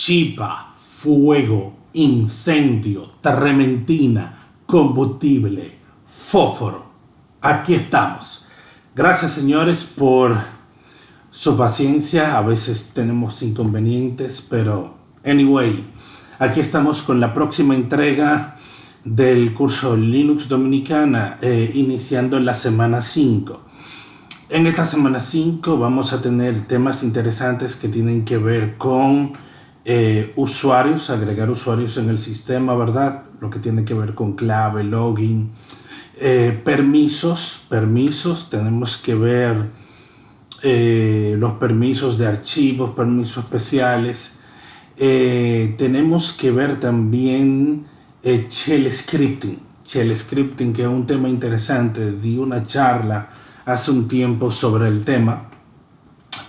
chispa, fuego, incendio, trementina, combustible, fósforo. Aquí estamos. Gracias, señores, por su paciencia. A veces tenemos inconvenientes, pero anyway, aquí estamos con la próxima entrega del curso Linux Dominicana, iniciando la semana 5. En esta semana 5 vamos a tener temas interesantes que tienen que ver con usuarios, agregar usuarios en el sistema, ¿verdad? Lo que tiene que ver con clave, login, permisos, tenemos que ver los permisos de archivos, permisos especiales. Tenemos que ver también shell scripting, que es un tema interesante. Di una charla hace un tiempo sobre el tema,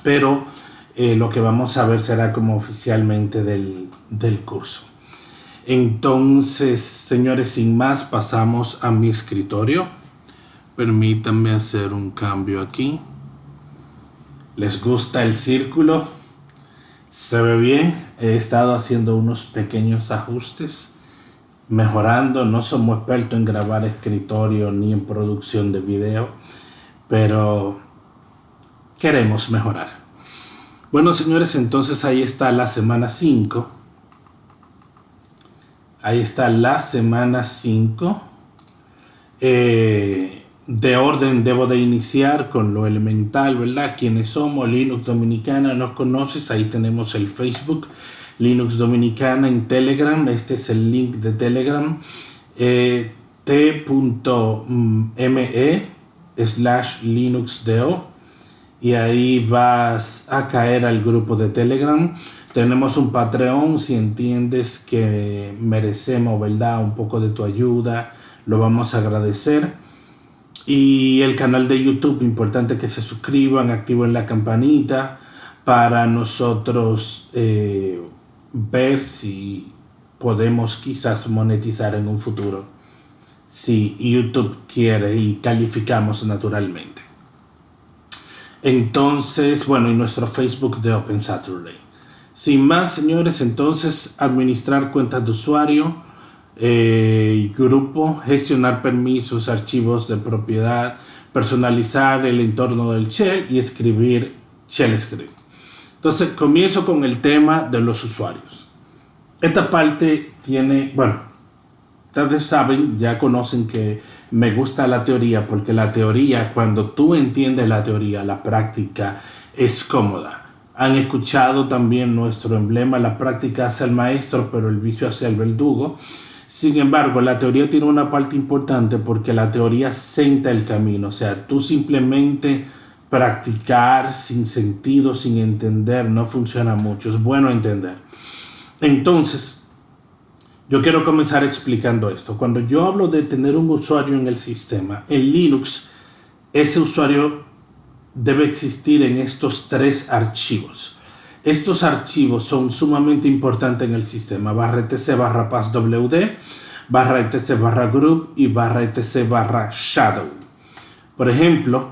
pero lo que vamos a ver será como oficialmente del curso. Entonces, señores, sin más, pasamos a mi escritorio. Permítanme hacer un cambio aquí. ¿Les gusta el círculo? ¿Se ve bien? He estado haciendo unos pequeños ajustes, mejorando. No somos expertos en grabar escritorio ni en producción de video, pero queremos mejorar. Bueno, señores, entonces ahí está la semana 5. Ahí está la semana 5. De orden debo de iniciar con lo elemental, ¿verdad? ¿Quiénes somos? Linux Dominicana, ¿nos conoces? Ahí tenemos el Facebook, Linux Dominicana, en Telegram. Este es el link de Telegram. t.me/linuxdo. Y ahí vas a caer al grupo de Telegram. Tenemos un Patreon, si entiendes que merecemos, ¿verdad?, un poco de tu ayuda, lo vamos a agradecer. Y el canal de YouTube, importante que se suscriban, activen la campanita para nosotros ver si podemos quizás monetizar en un futuro, si YouTube quiere, y calificamos naturalmente. Entonces, bueno, y nuestro Facebook de Open Saturday. Sin más, señores, entonces administrar cuentas de usuario y grupo, gestionar permisos, archivos de propiedad, personalizar el entorno del shell y escribir shell script. Entonces comienzo con el tema de los usuarios. Esta parte tiene, bueno, ustedes saben, ya conocen que me gusta la teoría, porque la teoría, cuando tú entiendes la teoría, la práctica es cómoda. Han escuchado también nuestro emblema: la práctica hace al maestro, pero el vicio hace al verdugo. Sin embargo, la teoría tiene una parte importante, porque la teoría senta el camino. O sea, tú simplemente practicar sin sentido, sin entender, no funciona mucho. Es bueno entender. Entonces, yo quiero comenzar explicando esto. Cuando yo hablo de tener un usuario en el sistema, en Linux, ese usuario debe existir en estos 3 archivos. Estos archivos son sumamente importantes en el sistema: /etc/passwd, /etc/group y /etc/shadow. Por ejemplo,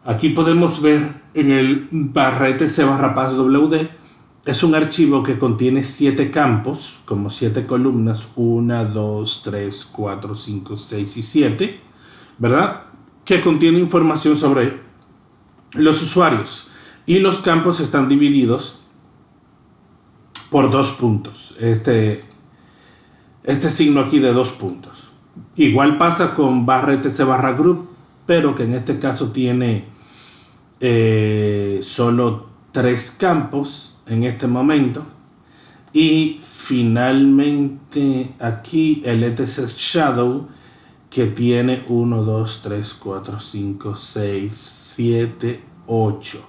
aquí podemos ver en el /etc/passwd, es un archivo que contiene 7 campos, como 7 columnas, 1, 2, 3, 4, 5, 6 y 7, ¿verdad? Que contiene información sobre los usuarios, y los campos están divididos por 2 puntos. Este signo aquí de 2 puntos. Igual pasa con /etc/group, pero que en este caso tiene solo 3 campos en este momento. Y finalmente aquí el etc shadow, que tiene 1, 2, 3, 4, 5, 6, 7, 8.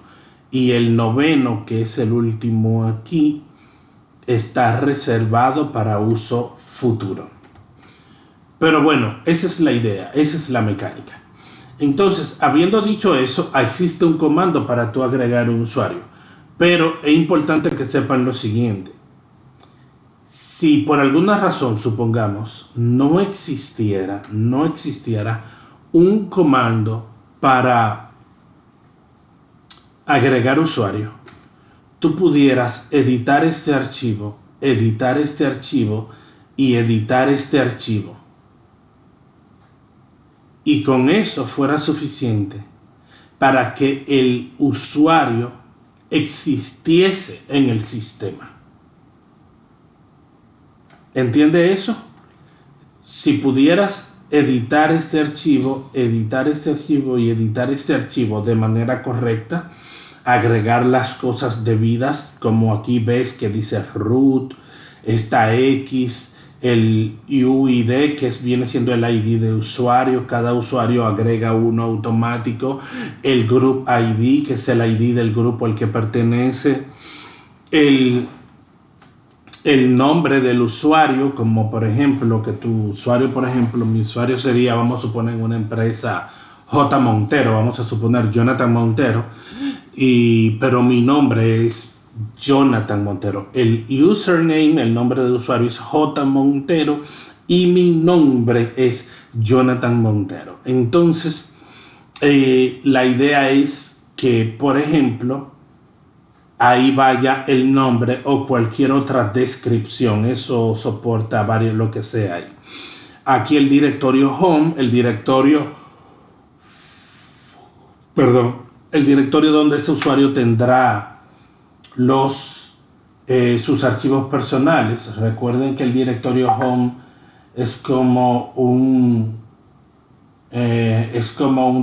Y el 9º, que es el último aquí, está reservado para uso futuro. Pero bueno, esa es la idea, esa es la mecánica. Entonces, habiendo dicho eso, existe un comando para tú agregar un usuario. Pero es importante que sepan lo siguiente: si por alguna razón, supongamos, no existiera un comando para agregar usuario, tú pudieras editar este archivo editar este archivo y editar este archivo. Y con eso fuera suficiente para que el usuario existiese en el sistema. ¿Entiende eso? Si pudieras editar este archivo y editar este archivo de manera correcta, agregar las cosas debidas, como aquí ves que dice root, esta X, el UID, que viene siendo el ID de usuario. Cada usuario agrega uno automático. El group ID, que es el ID del grupo al que pertenece. El nombre del usuario, como por ejemplo, que tu usuario, por ejemplo, mi usuario sería, vamos a suponer, una empresa J. Montero, vamos a suponer Jonathan Montero, pero mi nombre es Jonathan Montero. El username, el nombre del usuario es J. Montero y mi nombre es Jonathan Montero. Entonces, la idea es que, por ejemplo, ahí vaya el nombre o cualquier otra descripción. Eso soporta varios, lo que sea ahí. Aquí el directorio home, el directorio donde ese usuario tendrá sus archivos personales. Recuerden que el directorio home es como un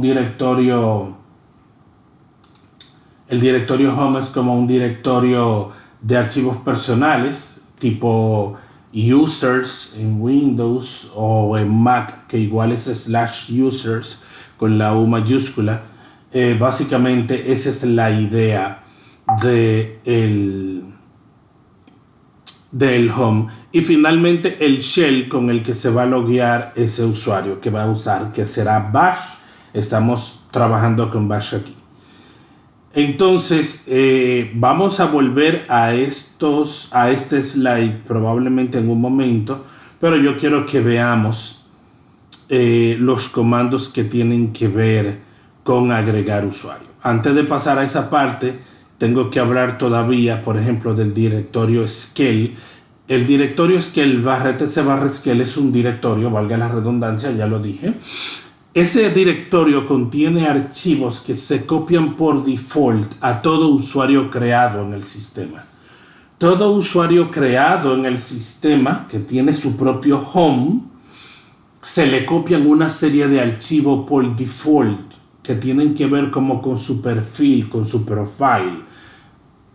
directorio. El directorio home es como un directorio de archivos personales, tipo users en Windows o en Mac, que igual es /users con la U mayúscula. Básicamente esa es la idea del home. Y finalmente el shell con el que se va a loguear ese usuario que va a usar, que será bash. Estamos trabajando con bash aquí. Entonces vamos a volver a este slide probablemente en un momento, pero yo quiero que veamos los comandos que tienen que ver con agregar usuario. Antes de pasar a esa parte, tengo que hablar todavía, por ejemplo, del directorio Skell. El directorio Skell /etc/Skell es un directorio, valga la redundancia, ya lo dije. Ese directorio contiene archivos que se copian por default a todo usuario creado en el sistema. Todo usuario creado en el sistema que tiene su propio home, se le copian una serie de archivos por default que tienen que ver como con su perfil, con su profile.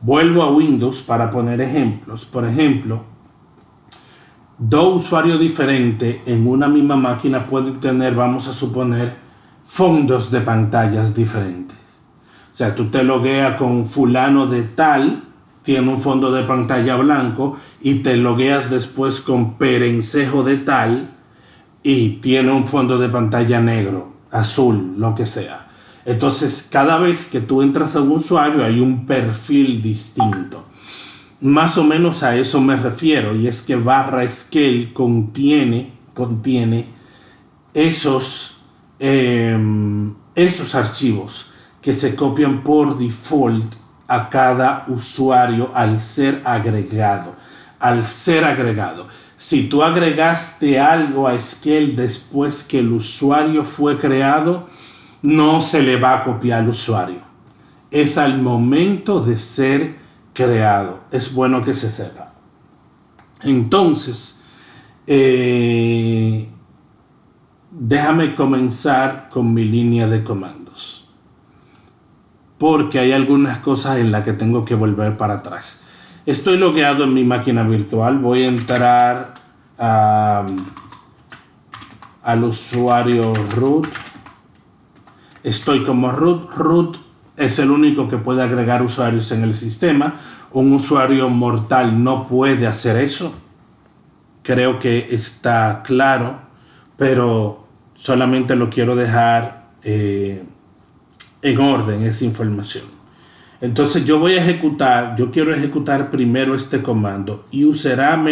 Vuelvo a Windows para poner ejemplos. Por ejemplo, dos usuarios diferentes en una misma máquina pueden tener, vamos a suponer, fondos de pantallas diferentes. O sea, tú te logueas con fulano de tal, tiene un fondo de pantalla blanco, y te logueas después con perencejo de tal y tiene un fondo de pantalla negro, azul, lo que sea. Entonces, cada vez que tú entras a un usuario hay un perfil distinto. Más o menos a eso me refiero, y es que /Skell contiene esos archivos que se copian por default a cada usuario al ser agregado. Si tú agregaste algo a Skell después que el usuario fue creado, no se le va a copiar al usuario. Es al momento de ser creado. Es bueno que se sepa. Entonces, déjame comenzar con mi línea de comandos, porque hay algunas cosas en las que tengo que volver para atrás. Estoy logueado en mi máquina virtual. Voy a entrar al usuario root. Estoy como root. Root es el único que puede agregar usuarios en el sistema. Un usuario mortal no puede hacer eso. Creo que está claro, pero solamente lo quiero dejar en orden esa información. Entonces yo quiero ejecutar primero este comando, user_add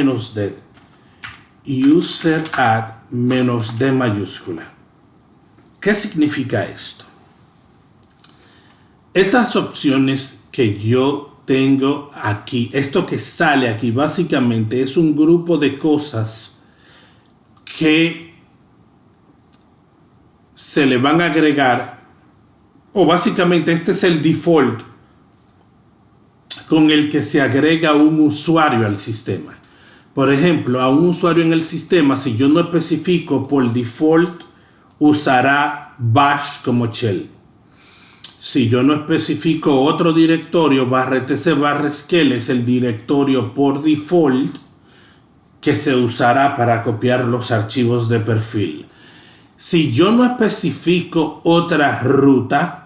-d mayúscula. ¿Qué significa esto? Estas opciones que yo tengo aquí, esto que sale aquí básicamente es un grupo de cosas que se le van a agregar, o básicamente este es el default con el que se agrega un usuario al sistema. Por ejemplo, a un usuario en el sistema, si yo no especifico por default, usará bash como shell. Si yo no especifico otro directorio, /etc/shell es el directorio por default que se usará para copiar los archivos de perfil. Si yo no especifico otra ruta,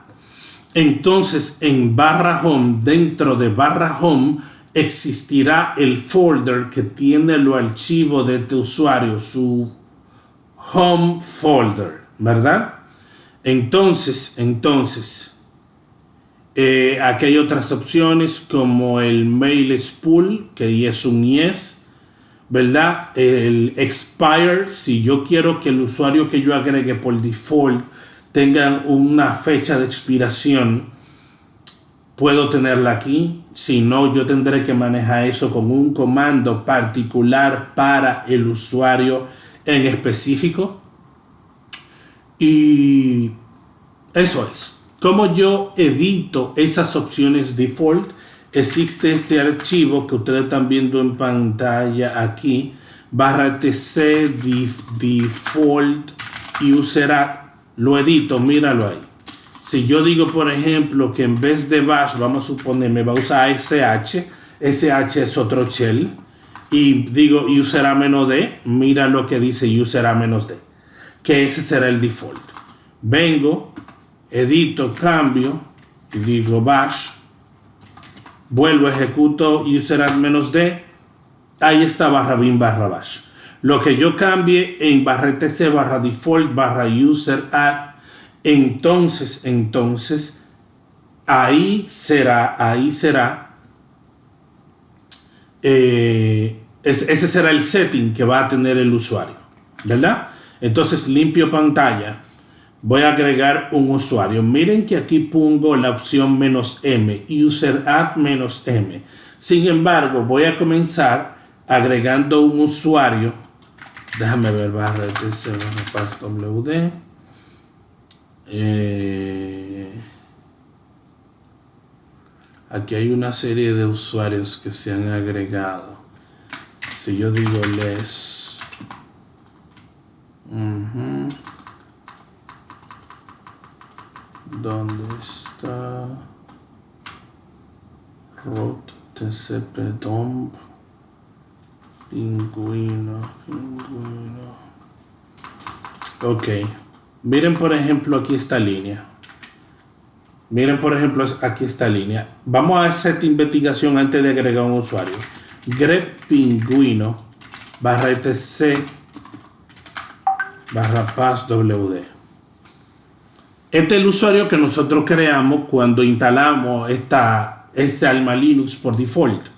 entonces en /home, dentro de /home, existirá el folder que tiene los archivos de este usuario, su home folder, ¿verdad? Entonces, aquí hay otras opciones como el mail spool, que es un yes, ¿verdad? El expire, si yo quiero que el usuario que yo agregue por default tenga una fecha de expiración, puedo tenerla aquí. Si no, yo tendré que manejar eso con un comando particular para el usuario en específico. Y eso es. Como yo edito esas opciones default, existe este archivo que ustedes están viendo en pantalla aquí, /tc default user. Lo edito, míralo ahí. Si yo digo, por ejemplo, que en vez de bash, vamos a suponer, me va a usar sh es otro shell, y digo user-d, mira lo que dice user-d, que ese será el default. Vengo, edito, cambio y digo bash, vuelvo, ejecuto user-d, ahí está /bin /bash. Lo que yo cambie en /tc /default /user-add, entonces ahí será ese será el setting que va a tener el usuario, ¿verdad? Entonces limpio pantalla, voy a agregar un usuario. Miren que aquí pongo la opción -m, user-add -m. Sin embargo, voy a comenzar agregando un usuario. Déjame ver, /tc /passwd. Aquí hay una serie de usuarios que se han agregado. Si yo digo les, ¿dónde está? root tcp dump pingüino. Ok, miren por ejemplo aquí esta línea. Vamos a hacer esta investigación antes de agregar un usuario. grep pingüino /etc /passwd. Este es el usuario que nosotros creamos cuando instalamos este Alma Linux por default.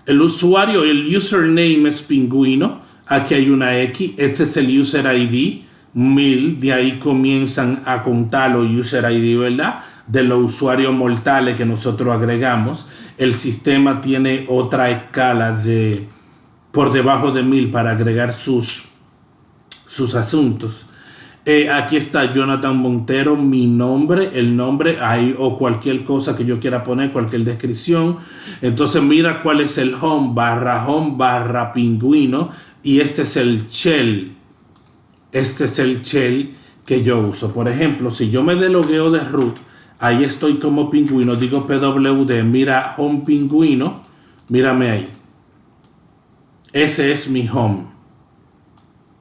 El usuario, el username es pingüino. Aquí hay una X. Este es el user ID 1000. De ahí comienzan a contar los user ID, ¿verdad? De los usuarios mortales que nosotros agregamos. El sistema tiene otra escala de por debajo de 1000 para agregar sus asuntos. Aquí está Jonathan Montero, mi nombre, el nombre, ahí, o cualquier cosa que yo quiera poner, cualquier descripción. Entonces mira cuál es el home /pingüino, y este es el shell. Este es el shell que yo uso. Por ejemplo, si yo me delogueo de root, ahí estoy como pingüino, digo pwd, mira home pingüino, mírame ahí. Ese es mi home.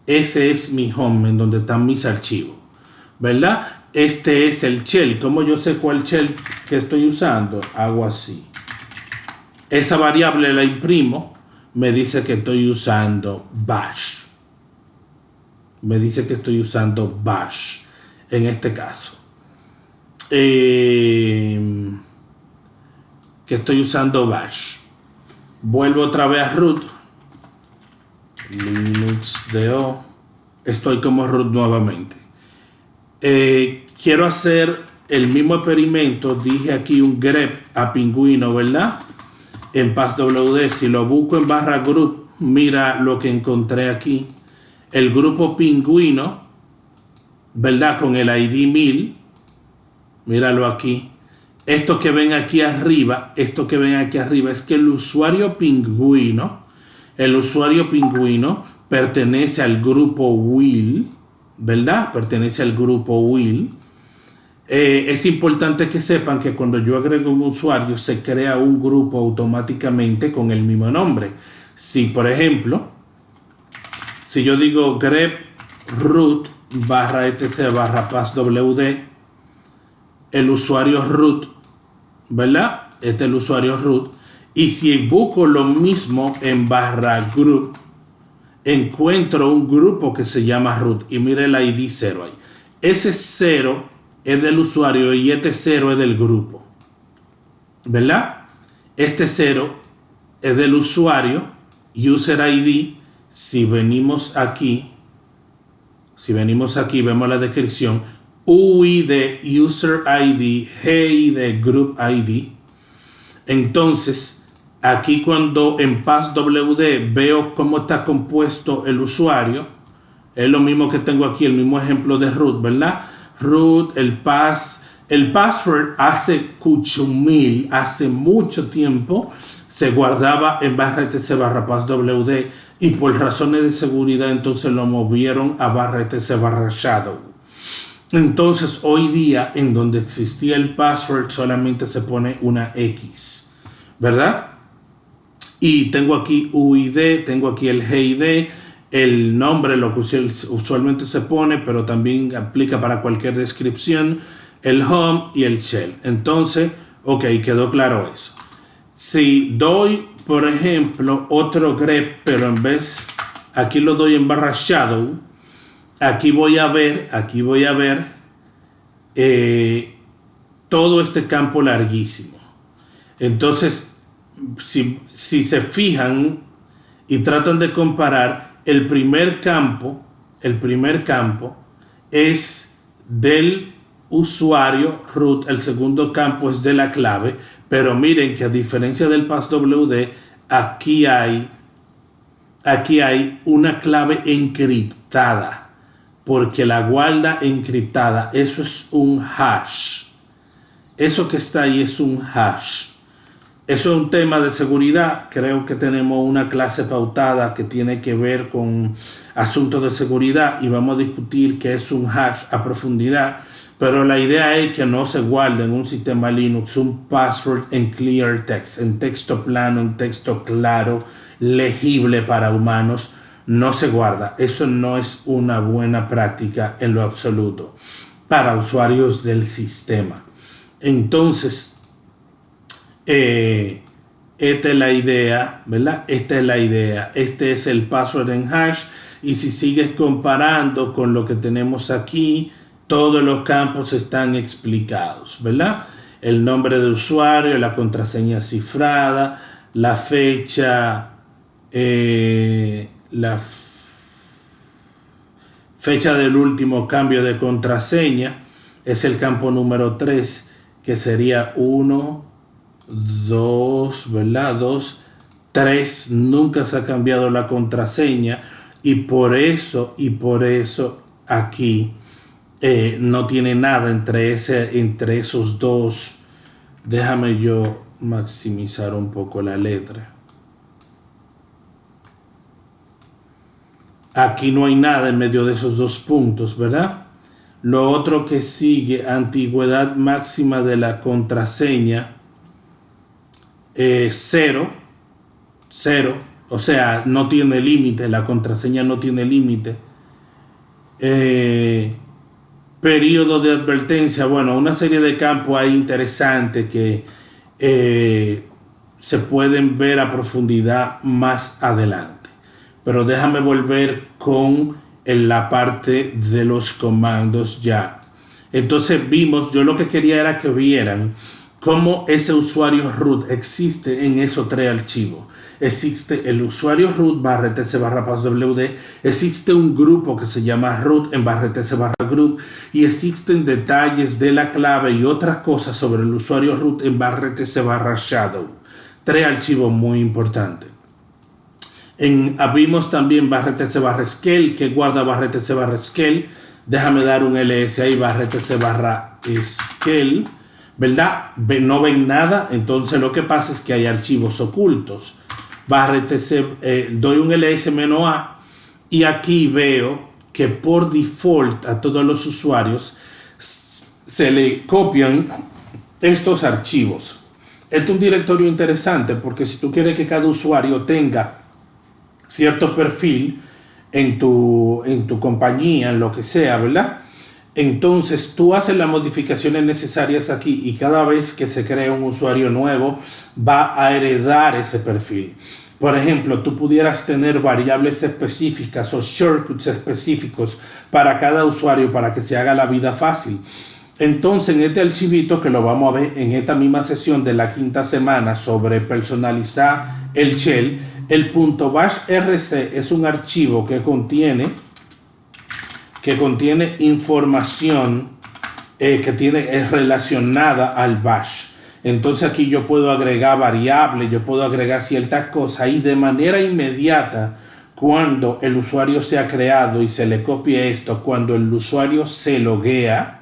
Ese es mi home en donde están mis archivos, ¿verdad? Este es el shell. ¿Cómo yo sé cuál shell que estoy usando? Hago así. Esa variable la imprimo. Me dice que estoy usando bash. En este caso. Que estoy usando bash. Vuelvo otra vez a root. Linux.do. Estoy como root nuevamente. Quiero hacer el mismo experimento, dije aquí un grep a pingüino, ¿verdad? En PassWD, si lo busco en barra group, mira lo que encontré aquí. El grupo pingüino, ¿verdad? Con el ID 1000, míralo aquí. Esto que ven aquí arriba es que el usuario pingüino pertenece al grupo Will, ¿verdad? Pertenece al grupo Will. Es importante que sepan que cuando yo agrego un usuario se crea un grupo automáticamente con el mismo nombre. Si, por ejemplo, si yo digo grep root barra etc barra passwd, el usuario root, ¿verdad? Este es el usuario root. Y si busco lo mismo en barra group, encuentro un grupo que se llama root. Y mire el ID 0 ahí. Ese 0 es del usuario y este 0 es del grupo, ¿verdad? Este 0 es del usuario, user ID. Si venimos aquí, vemos la descripción, UID, user ID, GID, group ID. Entonces, aquí cuando en PassWD veo cómo está compuesto el usuario, es lo mismo que tengo aquí, el mismo ejemplo de root, ¿verdad? Root, el password hace mucho tiempo se guardaba en barra etc barra passwd y por razones de seguridad entonces lo movieron a barra etc barra shadow. Entonces hoy día en donde existía el password solamente se pone una X, ¿verdad? Y tengo aquí UID, tengo aquí el GID, el nombre, lo que usualmente se pone, pero también aplica para cualquier descripción, el home y el shell. Entonces, ok, quedó claro eso. Si doy, por ejemplo, otro grep, pero en vez, aquí lo doy en barra shadow, aquí voy a ver todo este campo larguísimo. Entonces, si se fijan y tratan de comparar, el primer campo es del usuario root, el segundo campo es de la clave, pero miren que a diferencia del passwd, aquí hay una clave encriptada, porque la guarda encriptada, eso es un hash. Eso que está ahí es un hash. Eso es un tema de seguridad. Creo que tenemos una clase pautada que tiene que ver con asuntos de seguridad y vamos a discutir qué es un hash a profundidad. Pero la idea es que no se guarde en un sistema Linux un password en clear text, en texto plano, en texto claro, legible para humanos. No se guarda. Eso no es una buena práctica en lo absoluto para usuarios del sistema. Entonces, esta es la idea, ¿verdad? Esta es la idea. Este es el password en hash. Y si sigues comparando con lo que tenemos aquí, todos los campos están explicados, ¿verdad? El nombre de usuario, la contraseña cifrada, la fecha, fecha del último cambio de contraseña. Es el campo número 3, que sería 1, 2, ¿verdad? 2, 3, nunca se ha cambiado la contraseña y por eso aquí no tiene nada entre esos dos. Déjame yo maximizar un poco la letra. Aquí no hay nada en medio de esos dos puntos, ¿verdad? Lo otro que sigue, antigüedad máxima de la contraseña, 0, o sea, no tiene límite, la contraseña no tiene límite. Periodo de advertencia, bueno, una serie de campos ahí interesantes que se pueden ver a profundidad más adelante. Pero déjame volver con la parte de los comandos ya. Entonces vimos, yo lo que quería era que vieran cómo ese usuario root existe en esos tres archivos. Existe el usuario root /etc/passwd, existe un grupo que se llama root en /etc/group y existen detalles de la clave y otras cosas sobre el usuario root en /etc/shadow. Tres archivos muy importantes. Abrimos también /etc/scale que guarda /etc/scale. Déjame dar un ls ahí /etc/scale, ¿verdad? No ven nada, entonces lo que pasa es que hay archivos ocultos. Doy un ls-a y aquí veo que por default a todos los usuarios se le copian estos archivos. Este es un directorio interesante porque si tú quieres que cada usuario tenga cierto perfil en tu compañía, en lo que sea, ¿verdad? Entonces tú haces las modificaciones necesarias aquí y cada vez que se crea un usuario nuevo va a heredar ese perfil. Por ejemplo, tú pudieras tener variables específicas o shortcuts específicos para cada usuario para que se haga la vida fácil. Entonces en este archivito que lo vamos a ver en esta misma sesión de la quinta semana sobre personalizar el shell, el .bash rc es un archivo que contiene información es relacionada al bash. Entonces aquí yo puedo agregar variables, yo puedo agregar ciertas cosas y de manera inmediata cuando el usuario se ha creado y se le copia esto, cuando el usuario se loguea,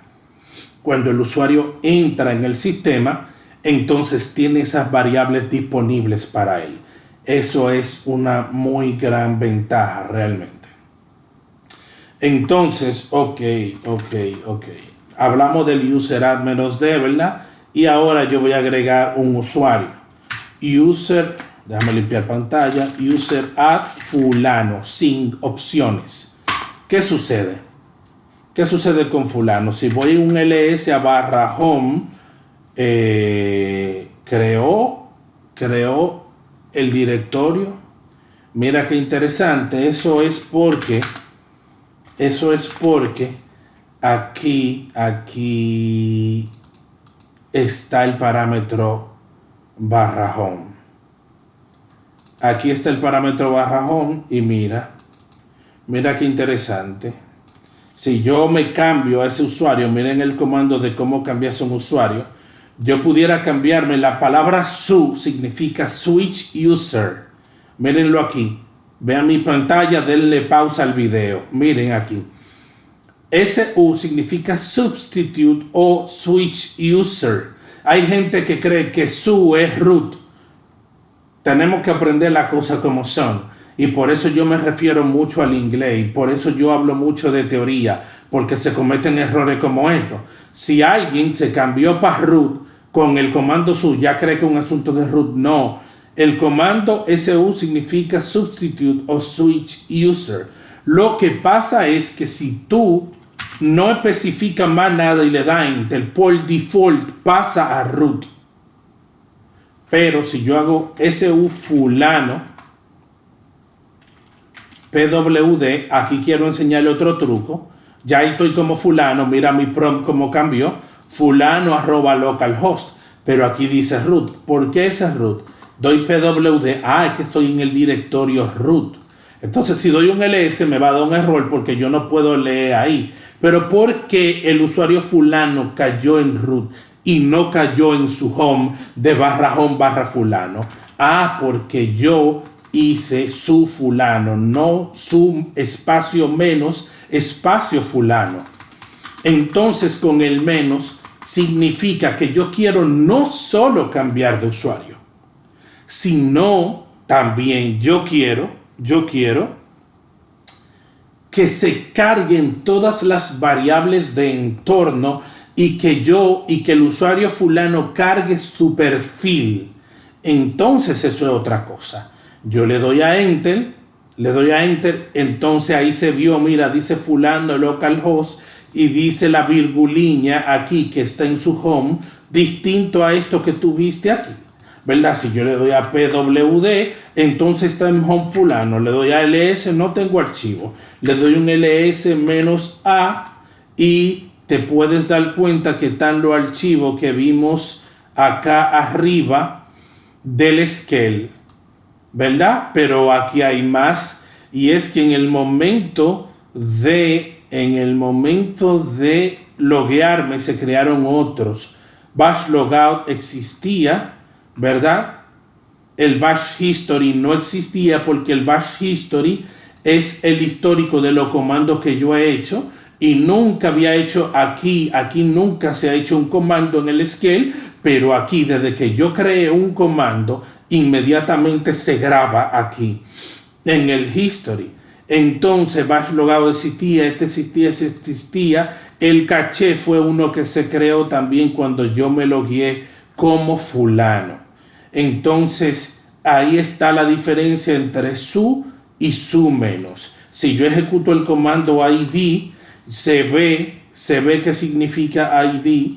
cuando el usuario entra en el sistema, entonces tiene esas variables disponibles para él. Eso es una muy gran ventaja realmente. Entonces, ok. Hablamos del user add -d, ¿verdad? Y ahora yo voy a agregar un usuario. Déjame limpiar pantalla. User add fulano, sin opciones. ¿Qué sucede? ¿Qué sucede con fulano? Si voy a un ls a /home, creó el directorio. Mira qué interesante. Eso es porque aquí está el parámetro /home. Aquí está el parámetro /home y mira qué interesante. Si yo me cambio a ese usuario, miren el comando de cómo cambiarse un usuario. Yo pudiera cambiarme, la palabra su significa switch user. Mírenlo aquí. Vean mi pantalla, denle pausa al video. Miren aquí. SU significa substitute o switch user. Hay gente que cree que su es root. Tenemos que aprender las cosas como son. Y por eso yo me refiero mucho al inglés. Y por eso yo hablo mucho de teoría. Porque se cometen errores como estos. Si alguien se cambió para root con el comando su, ya cree que es un asunto de root. No. El comando SU significa substitute o switch user. Lo que pasa es que si tú no especifica más nada y le da enter, por default pasa a root. Pero si yo hago su fulano pwd, aquí quiero enseñarle otro truco. Ya estoy como fulano, mira mi prompt como cambió, fulano @localhost, pero aquí dice root. ¿Por qué ese root? Doy pwd, es que estoy en el directorio root. Entonces si doy un ls me va a dar un error porque yo no puedo leer ahí. Pero ¿por qué el usuario fulano cayó en root y no cayó en su home de /home /fulano? Porque yo hice su fulano, no su espacio menos espacio fulano. Entonces con el menos significa que yo quiero no solo cambiar de usuario, sino también yo quiero que se carguen todas las variables de entorno y que el usuario fulano cargue su perfil. Entonces eso es otra cosa. Yo le doy a enter, entonces ahí se vio, mira, dice fulano localhost y dice la virguliña aquí que está en su home, distinto a esto que tú viste aquí, ¿verdad? Si yo le doy a pwd, entonces está en home fulano, le doy a ls, no tengo archivo, le doy un ls-a y te puedes dar cuenta que están los archivos que vimos acá arriba del scale, ¿verdad? Pero aquí hay más, y es que en el momento de loguearme se crearon otros. Bash logout existía, ¿verdad? El bash history no existía porque el bash history es el histórico de los comandos que yo he hecho y nunca había hecho aquí nunca se ha hecho un comando en el scale, pero aquí desde que yo creé un comando inmediatamente se graba aquí en el history. Entonces bash logout existía, existía. El caché fue uno que se creó también cuando yo me logueé como fulano. Entonces ahí está la diferencia entre su y su menos. Si yo ejecuto el comando id, se ve qué significa id.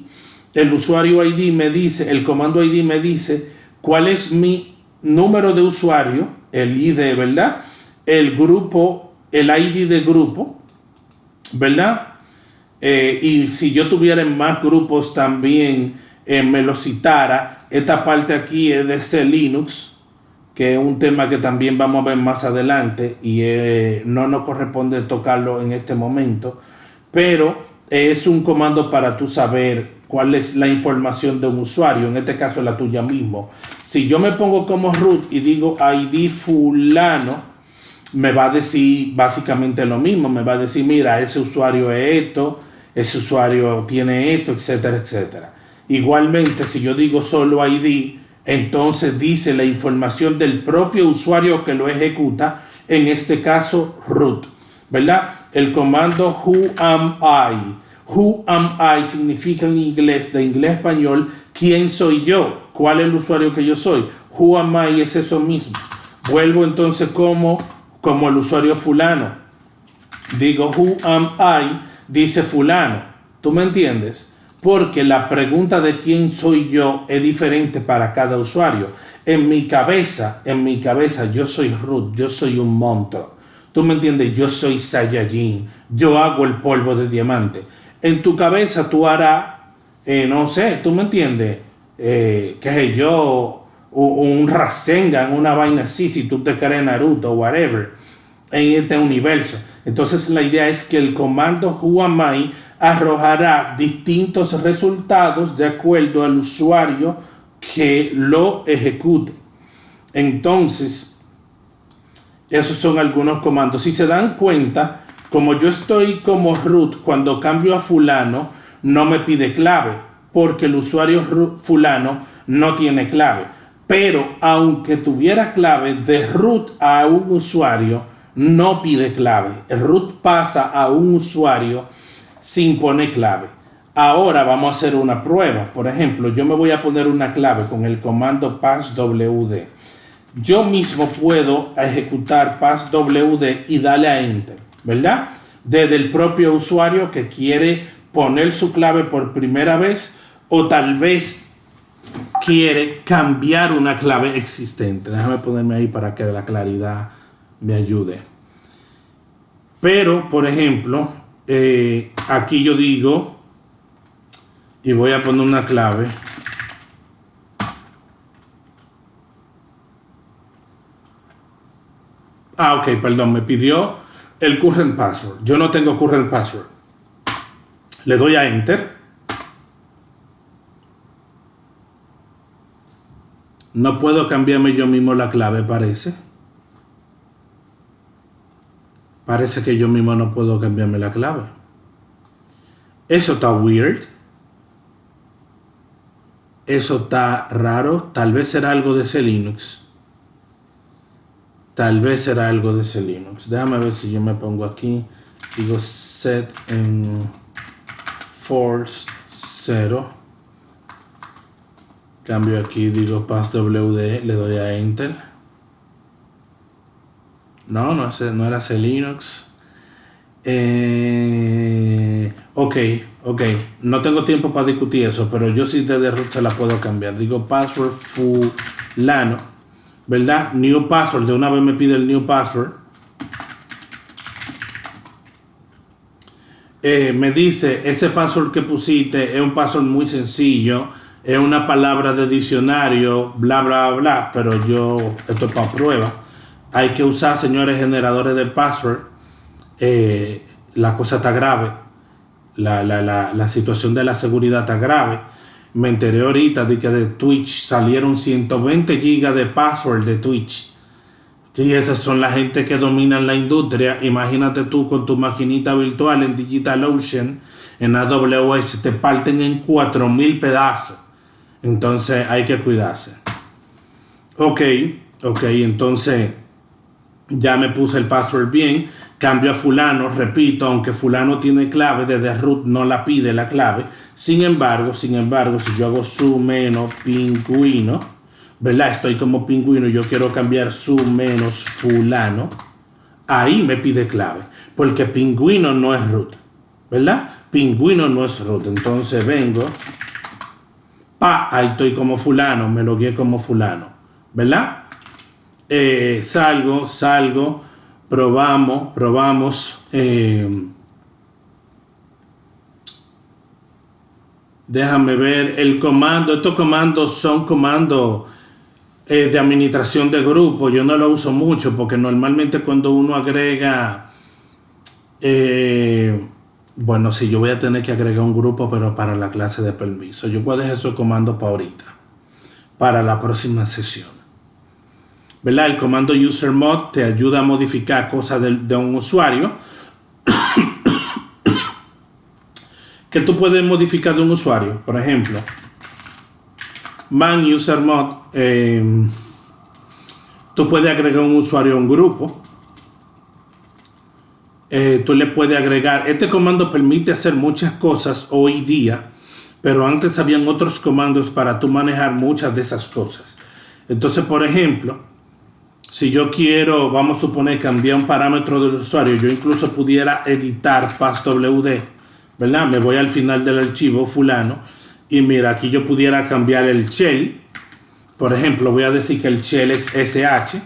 El usuario id me dice, el comando id me dice cuál es mi número de usuario, el id, ¿verdad? El grupo, el id de grupo, ¿verdad? Y si yo tuviera más grupos también me lo citara. Esta parte aquí es de C Linux, que es un tema que también vamos a ver más adelante y no nos corresponde tocarlo en este momento, pero es un comando para tú saber cuál es la información de un usuario, en este caso la tuya mismo. Si yo me pongo como root y digo id fulano, me va a decir básicamente lo mismo, me va a decir, mira, ese usuario es esto, ese usuario tiene esto, etcétera, etcétera. Igualmente, si yo digo solo id, entonces dice la información del propio usuario que lo ejecuta, en este caso root, ¿verdad? El comando who am I. Who am I significa en inglés, de inglés a español, ¿quién soy yo? ¿Cuál es el usuario que yo soy? Who am I es eso mismo. Vuelvo entonces como el usuario fulano. Digo who am I, dice fulano. ¿Tú me entiendes? Porque la pregunta de quién soy yo es diferente para cada usuario. En mi cabeza, yo soy root, yo soy un monstruo. ¿Tú me entiendes? Yo soy Saiyajin, yo hago el polvo de diamante. En tu cabeza tú harás, no sé, ¿tú me entiendes? Qué sé yo, un Rasengan, una vaina así, si tú te crees Naruto o whatever, en este universo. Entonces la idea es que el comando who am I arrojará distintos resultados de acuerdo al usuario que lo ejecute. Entonces, esos son algunos comandos. Si se dan cuenta, como yo estoy como root, cuando cambio a fulano, no me pide clave, porque el usuario fulano no tiene clave. Pero aunque tuviera clave, de root a un usuario no pide clave. El root pasa a un usuario sin poner clave. Ahora vamos a hacer una prueba. Por ejemplo, yo me voy a poner una clave con el comando passwd. Yo mismo puedo ejecutar passwd y darle a enter, ¿verdad? Desde el propio usuario que quiere poner su clave por primera vez o tal vez quiere cambiar una clave existente. Déjame ponerme ahí para que la claridad me ayude. Pero, por ejemplo, aquí yo digo, y voy a poner una clave. Ok, perdón, me pidió el current password. Yo no tengo current password. Le doy a enter. No puedo cambiarme yo mismo la clave, parece. Parece que yo mismo no puedo cambiarme la clave. Eso está weird. Eso está raro. Tal vez será algo de C Linux. Déjame ver si yo me pongo aquí. Digo set en force 0. Cambio aquí, digo passwd, le doy a enter. No era C Linux. Ok. No tengo tiempo para discutir eso, pero yo sí desde root se la puedo cambiar. Digo password fulano, ¿verdad? New password, de una vez me pide el new password. Me dice, ese password que pusiste es un password muy sencillo. es una palabra de diccionario, bla, bla, bla, pero esto es para prueba. Hay que usar, señores, generadores de password. La cosa está grave. La situación de la seguridad está grave. Me enteré ahorita de que de Twitch salieron 120 gigas de password de Twitch. Sí, esas son la gente que dominan la industria. Imagínate tú con tu maquinita virtual en DigitalOcean, en AWS, te parten en 4000 pedazos. Entonces hay que cuidarse. Ok, entonces ya me puse el password bien. Cambio a fulano, repito, aunque fulano tiene clave, desde root no la pide la clave. Sin embargo, si yo hago su menos pingüino, ¿verdad? Estoy como pingüino y yo quiero cambiar su menos fulano, ahí me pide clave, porque pingüino no es root, ¿verdad? Pingüino no es root. Entonces vengo, ahí estoy como fulano, me logué como fulano, ¿verdad? Salgo, probamos. Déjame ver el comando. Estos comandos son comandos de administración de grupo. Yo no lo uso mucho porque normalmente cuando uno agrega, bueno, sí, yo voy a tener que agregar un grupo, pero para la clase de permiso. Yo puedo dejar esos comandos para ahorita, para la próxima sesión. ¿Verdad? El comando usermod te ayuda a modificar cosas de un usuario que tú puedes modificar de un usuario. Por ejemplo, man usermod, tú puedes agregar un usuario a un grupo. Tú le puedes agregar, este comando permite hacer muchas cosas hoy día, pero antes habían otros comandos para tú manejar muchas de esas cosas. Entonces, por ejemplo, si yo quiero, vamos a suponer, cambiar un parámetro del usuario, yo incluso pudiera editar passwd, ¿verdad? Me voy al final del archivo fulano y mira, aquí yo pudiera cambiar el shell. Por ejemplo, voy a decir que el shell es sh,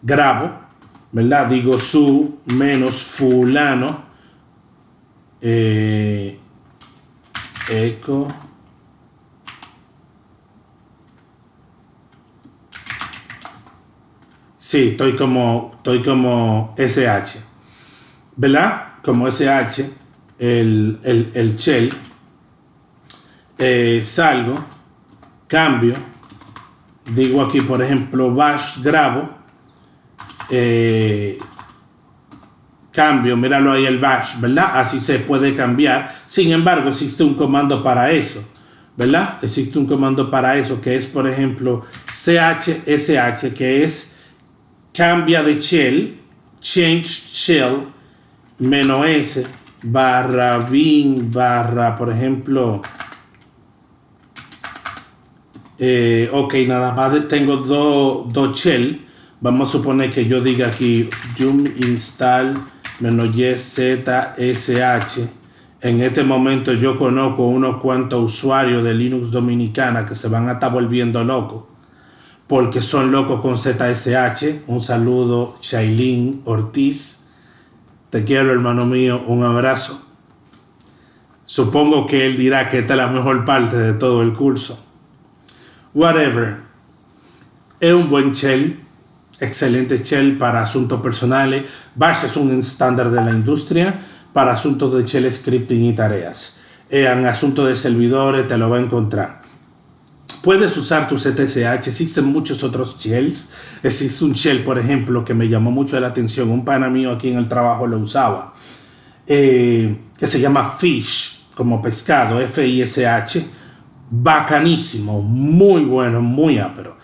grabo, ¿verdad? Digo su menos fulano, eco. Sí, estoy como SH, ¿verdad? Como SH, el shell. Salgo, cambio, digo aquí, por ejemplo, bash, grabo, cambio, míralo ahí el bash, ¿verdad? Así se puede cambiar. Sin embargo, existe un comando para eso, ¿verdad? Existe un comando para eso que es, por ejemplo, chsh, que es cambia de shell, change shell, -s, /bin, por ejemplo, ok, nada más tengo dos shell. Vamos a suponer que yo diga aquí yum install -yzsh. En este momento yo conozco unos cuantos usuarios de Linux Dominicana que se van a estar volviendo locos porque son locos con ZSH. Un saludo, Shailin Ortiz. Te quiero, hermano mío. Un abrazo. Supongo que él dirá que esta es la mejor parte de todo el curso. Whatever. Es un buen shell. Excelente shell para asuntos personales. Bash es un estándar de la industria para asuntos de shell scripting y tareas. En asuntos de servidores te lo va a encontrar. Puedes usar tu ZSH, existen muchos otros shells. Existe un shell, por ejemplo, que me llamó mucho la atención. Un pana mío aquí en el trabajo lo usaba, que se llama Fish, como pescado, Fish. Bacanísimo, muy bueno, muy ápero.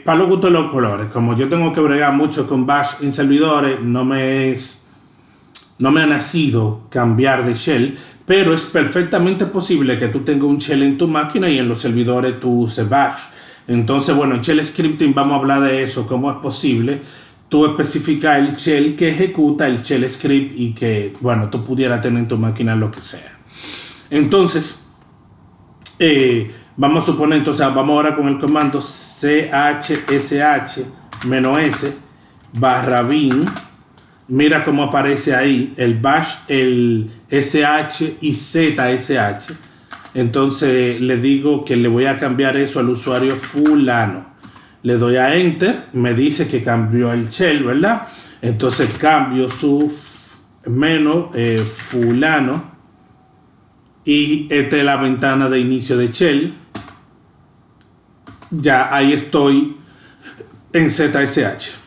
Para los gustos de los colores, como yo tengo que bregar mucho con Bash en servidores, no me ha nacido cambiar de shell. Pero es perfectamente posible que tú tengas un shell en tu máquina y en los servidores tú uses Bash. Entonces, bueno, en Shell Scripting vamos a hablar de eso, cómo es posible tú especificar el shell que ejecuta el shell script y que, bueno, tú pudieras tener en tu máquina lo que sea. Entonces, vamos a suponer, entonces, vamos ahora con el comando chsh-s /bin. Mira cómo aparece ahí el bash, el sh y zsh. Entonces le digo que le voy a cambiar eso al usuario fulano. Le doy a Enter, me dice que cambió el shell, ¿verdad? Entonces cambio su menos fulano. Y esta es la ventana de inicio de shell. Ya ahí estoy en ZSH.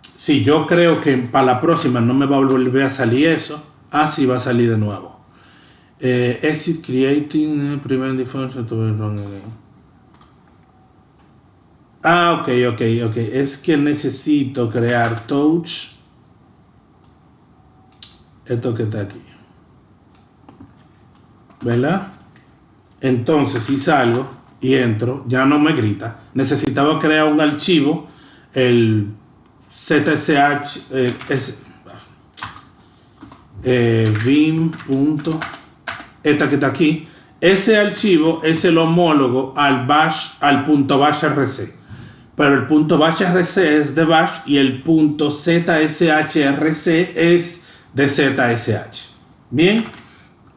Si yo creo que para la próxima no me va a volver a salir eso, así va a salir de nuevo. Exit creating prevent default to be wrong again. Ok. Es que necesito crear touch. Esto que está aquí. ¿Verdad? Entonces, si salgo y entro, ya no me grita. Necesitaba crear un archivo, el ZSH vim. Esta que está aquí. Ese archivo es el homólogo al bash, al .bash rc. Pero el .bash rc es de bash y el .zshrc es de ZSH. Bien,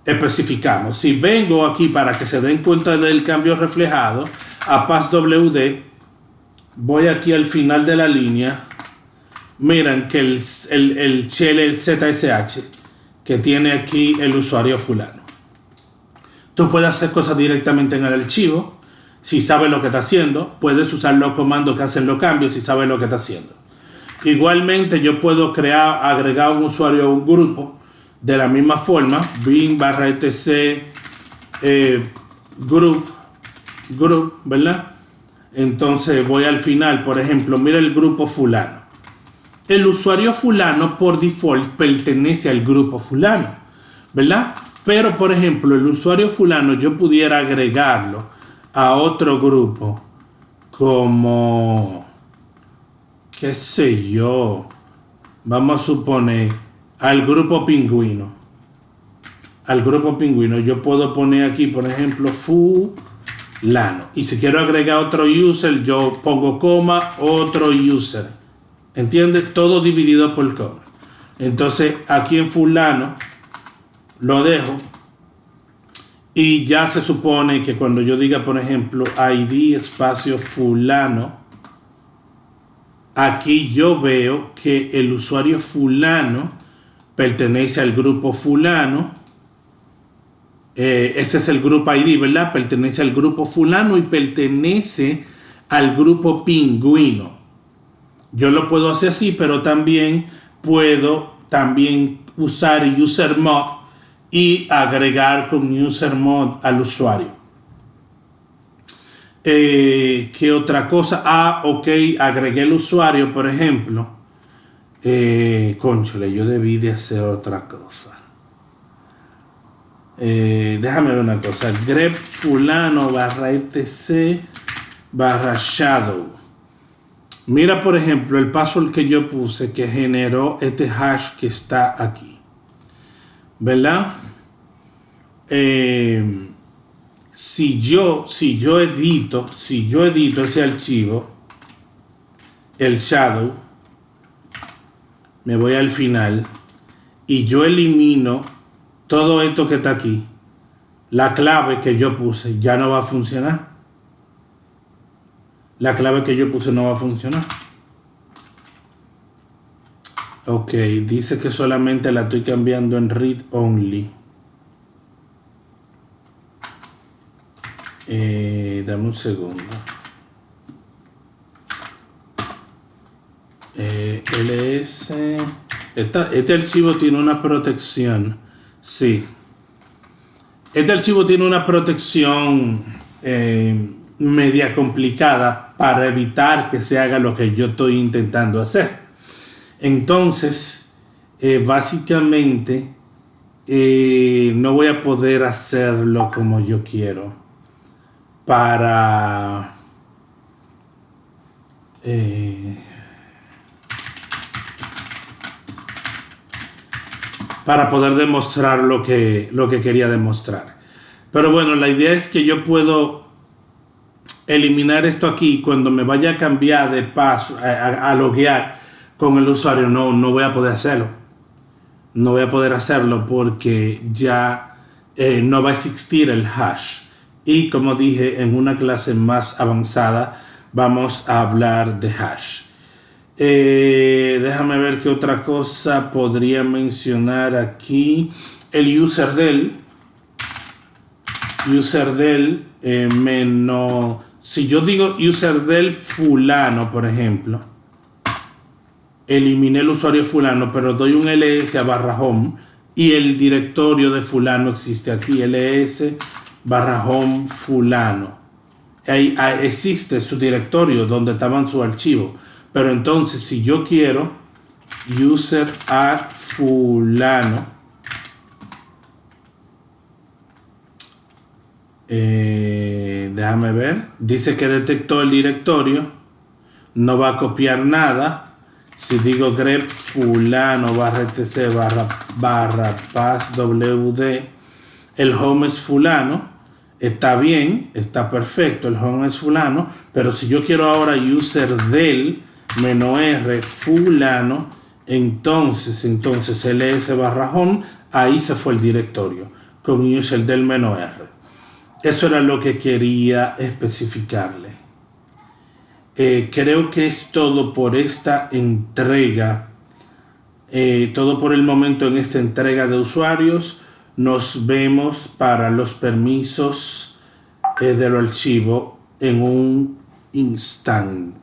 especificamos. Si vengo aquí para que se den cuenta del cambio reflejado a passwd, voy aquí al final de la línea. Miren que el shell, el ZSH, que tiene aquí el usuario fulano. Tú puedes hacer cosas directamente en el archivo. Si sabes lo que está haciendo, puedes usar los comandos que hacen los cambios si sabes lo que está haciendo. Igualmente yo puedo agregar un usuario a un grupo de la misma forma. bin /etc group, ¿verdad? Entonces voy al final, por ejemplo, mira el grupo fulano. El usuario fulano por default pertenece al grupo fulano, ¿verdad? Pero, por ejemplo, el usuario fulano yo pudiera agregarlo a otro grupo como, qué sé yo, vamos a suponer al grupo pingüino. Al grupo pingüino yo puedo poner aquí, por ejemplo, fulano. Y si quiero agregar otro user, yo pongo coma, otro user. ¿Entiendes? Todo dividido por coma. Entonces, aquí en fulano lo dejo. Y ya se supone que cuando yo diga, por ejemplo, ID espacio fulano, aquí yo veo que el usuario fulano pertenece al grupo fulano. Ese es el grupo ID, ¿verdad? Pertenece al grupo fulano y pertenece al grupo pingüino. Yo lo puedo hacer así, pero también puedo usar usermod y agregar con usermod al usuario. ¿Qué otra cosa? Ok, agregué el usuario, por ejemplo. Cónchale, yo debí de hacer otra cosa. Déjame ver una cosa. grep fulano /etc /shadow. Mira, por ejemplo, el password que yo puse que generó este hash que está aquí. ¿Verdad? Si yo edito ese archivo, el shadow, me voy al final y yo elimino todo esto que está aquí, la clave que yo puse ya no va a funcionar. La clave que yo puse no va a funcionar. Ok, dice que solamente la estoy cambiando en read only. Dame un segundo. ls. Este archivo tiene una protección. Sí. Este archivo tiene una protección media complicada para evitar que se haga lo que yo estoy intentando hacer. Entonces, básicamente, no voy a poder hacerlo como yo quiero para poder demostrar lo que quería demostrar. Pero bueno, la idea es que yo puedo eliminar esto aquí cuando me vaya a cambiar de paso, a loguear con el usuario. No voy a poder hacerlo. No voy a poder hacerlo porque ya no va a existir el hash. Y como dije, en una clase más avanzada vamos a hablar de hash. Déjame ver qué otra cosa podría mencionar aquí. El userdel. Userdel menos... Si yo digo userdel fulano, por ejemplo, eliminé el usuario fulano, pero doy un ls a /home y el directorio de fulano existe aquí, ls /home fulano. Ahí existe su directorio donde estaban su archivo. Pero entonces, si yo quiero user a fulano, déjame ver, dice que detectó el directorio, no va a copiar nada. Si digo grep fulano /etc /passwd, el home es fulano, está bien, está perfecto, el home es fulano, pero si yo quiero ahora userdel -r fulano, entonces ls /home, ahí se fue el directorio con userdel -r. Eso era lo que quería especificarle. Creo que es todo por esta entrega. Todo por el momento en esta entrega de usuarios. Nos vemos para los permisos del archivo en un instante.